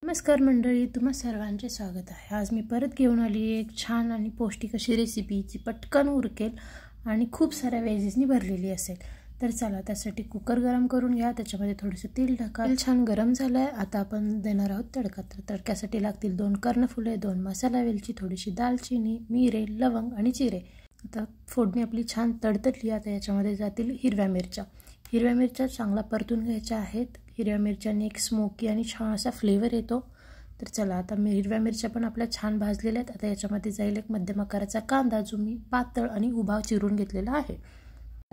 नमस्कार मंडळी, तुम्हा सर्वांचे स्वागत आहे। आज मी परत घेऊन आली एक छान आणि पौष्टिक अशी रेसिपी जी पटकन उरकेल आणि खूप साऱ्या वेजेसनी भरलेली असेल। तर चला त्यासाठी कुकर गरम करून घ्या, त्याच्यामध्ये थोडेसे तेल टाका। तेल छान गरम झालंय, आता आपण देणार आहोत तडका। तर तडक्यासाठी लागतील 2 कर्णफुले, 2 मसाला वेलची, थोडीशी दालचिनी, मिरे, लवंग आणि जिरे। आता फोडणी आपली छान तडतडली, आता याच्यामध्ये जातील हिरव्या मिरच्या। हिरव्या मिरच्या चांगला परतून घ्यायच्या आहेत। हिरव्या मिरच्याने एक स्मोकी आणि छान असा फ्लेवर येतो। तर चला आता हिरव्या मिरच्या पण आपल्या छान भाजलेल्या आहेत। आता याच्यामध्ये जाईल एक मध्यम आकाराचा कांदा जो मी पातळ आणि उभा चिरून घेतलेला आहे।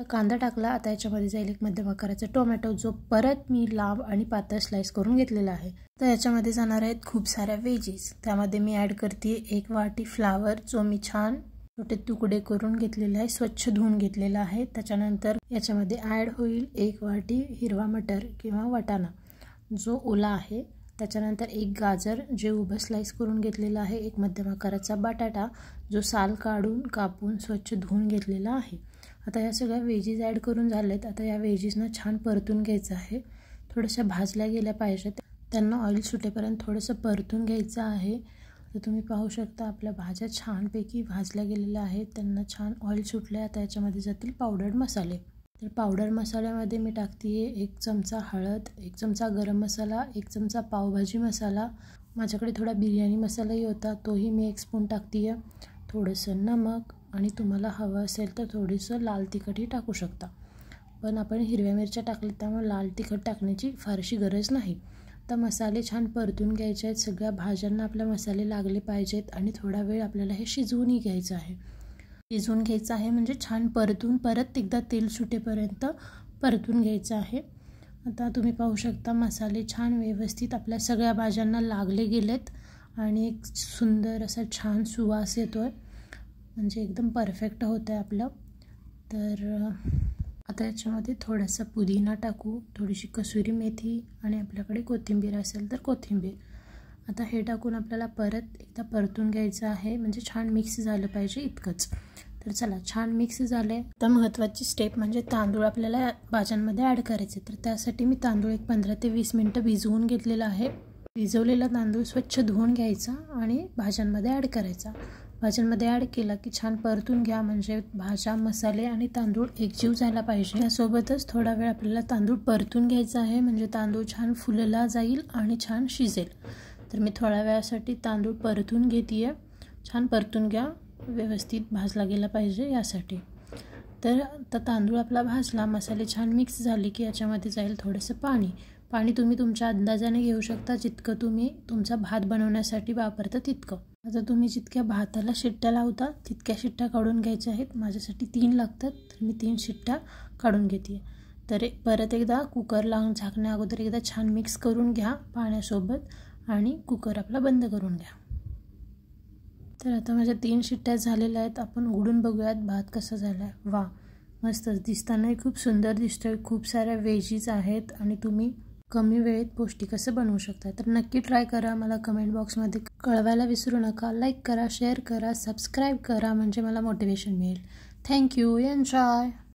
कांदा टाकला, आता याच्यामध्ये जाईल एक मध्यम आकाराचा टोमॅटो जो परत मी लांब आणि पातळ स्लाइस करून घेतलेला आहे। तर याच्यामध्ये जाणार आहेत खूप साऱ्या वेजीज। त्यामध्ये मी ॲड करते 1 वाटी फ्लावर जो मी छान छोटे तुकडे करून घेतलेले आहे, स्वच्छ धुवून घेतलेला आहे। त्याच्यानंतर याच्यामध्ये ॲड होईल 1 वाटी हिरवा मटर किंवा वाटाणा जो ओला आहे। त्याच्यानंतर 1 गाजर जे उभं स्लाइस करून घेतलेला आहे। 1 मध्यम आकाराचा बटाटा जो साल काढून कापून स्वच्छ धुवून घेतलेला आहे। आता या सगळ्या वेजीज ॲड करून झालेत। आता या वेजीजना छान परतून घ्यायचं आहे। थोड्याशा भाजल्या गेल्या पाहिजेत, त्यांना ऑइल सुटेपर्यंत थोडंसं परतून घ्यायचं आहे। तर तुम्ही पाहू शकता आपल्या भाज्या छानपैकी भाजल्या गेलेल्या आहेत, त्यांना छान ऑइल सुटले। आता याच्यामध्ये जातील पावडर मसाले। तर पावडर मसाल्यामध्ये मी टाकते 1 चमचा हळद, 1 चमचा गरम मसाला, 1 चमचा पावभाजी मसाला, माझ्याकडे थोडा बिर्याणी मसालाही होता तोही मी 1 स्पून टाकते, थोडंसं नमक आणि तुम्हाला हवं असेल तर थोडंसं लाल तिखटही टाकू शकता। पण आपण हिरव्या मिरच्या टाकल्या त्यामुळे लाल तिखट टाकण्याची फारशी गरज नाही। तर मसाले छान परतून घ्यायचे आहेत, सगळ्या भाज्यांना आपले मसाले लागले पाहिजेत आणि थोडा वेळ आपल्याला हे शिजवूनही घ्यायचं आहे। शिजवून घ्यायचं आहे म्हणजे छान परतून परत एकदा तेल सुटेपर्यंत परतून घ्यायचं आहे। आता तुम्ही पाहू शकता मसाले छान व्यवस्थित आपल्या सगळ्या भाज्यांना लागले गेलेत आणि एक सुंदर असा छान सुवास येतोय, म्हणजे एकदम परफेक्ट होतं आहे आपलं। तर आता याच्यामध्ये थोडासा पुदिना टाकू, थोडीशी कसुरी मेथी आणि आपल्याकडे कोथिंबीर असेल तर कोथिंबीर। आता हे टाकून आपल्याला परत एकदा परतून घ्यायचं आहे, म्हणजे छान मिक्स झालं पाहिजे इतकंच। तर चला छान मिक्स झाले। तर महत्त्वाची स्टेप म्हणजे तांदूळ आपल्याला भाज्यांमध्ये ॲड करायचे। तर त्यासाठी मी तांदूळ 15 ते 20 मिनिटं भिजवून घेतलेला आहे। भिजवलेला तांदूळ स्वच्छ धुवून घ्यायचा आणि भाज्यांमध्ये ॲड करायचा। भाज्यांमध्ये ॲड केला की छान परतून घ्या, म्हणजे भाज्या, मसाले आणि तांदूळ एकजीव झाला पाहिजे। यासोबतच थोडा वेळ आपल्याला तांदूळ परतून घ्यायचा आहे, म्हणजे तांदूळ छान फुलला जाईल आणि छान शिजेल। तर मी थोड्या वेळासाठी तांदूळ परतून घेते, छान परतून घ्या, व्यवस्थित भाजला गेला पाहिजे यासाठी। तर आता तांदूळ आपला भाजला, मसाले छान मिक्स झाले की याच्यामध्ये जाईल थोडंसं पाणी। पाणी तुम्ही तुमच्या अंदाजाने घेऊ शकता, जितकं तुम्ही तुमचा भात बनवण्यासाठी वापरता तितकं। आता तुम्ही जितक्या भाताला शिट्ट्या लावता तितक्या शिट्ट्या काढून घ्यायच्या आहेत। माझ्यासाठी 3 लागतात, तर मी 3 शिट्ट्या काढून घेते। तर परत एकदा कुकर लावून झाकण्या अगोदर एकदा छान मिक्स करून घ्या पाण्यासोबत आणि कुकर आपला बंद करून घ्या। तर आता माझ्या 3 शिट्ट्या झालेल्या आहेत, आपण उघडून बघूयात भात कसा झाला आहे। वा, मस्तच दिसतानाही खूप सुंदर दिसतोय, खूप साऱ्या वेजीज आहेत आणि तुम्ही कमी वेळेत पौष्टिक असं बनवू शकता। तर नक्की ट्राय करा, मला कमेंट बॉक्समध्ये कळवायला विसरू नका। लाईक करा, शेअर करा, सबस्क्राईब करा, म्हणजे मला मोटिवेशन मिळेल। Thank you, enjoy.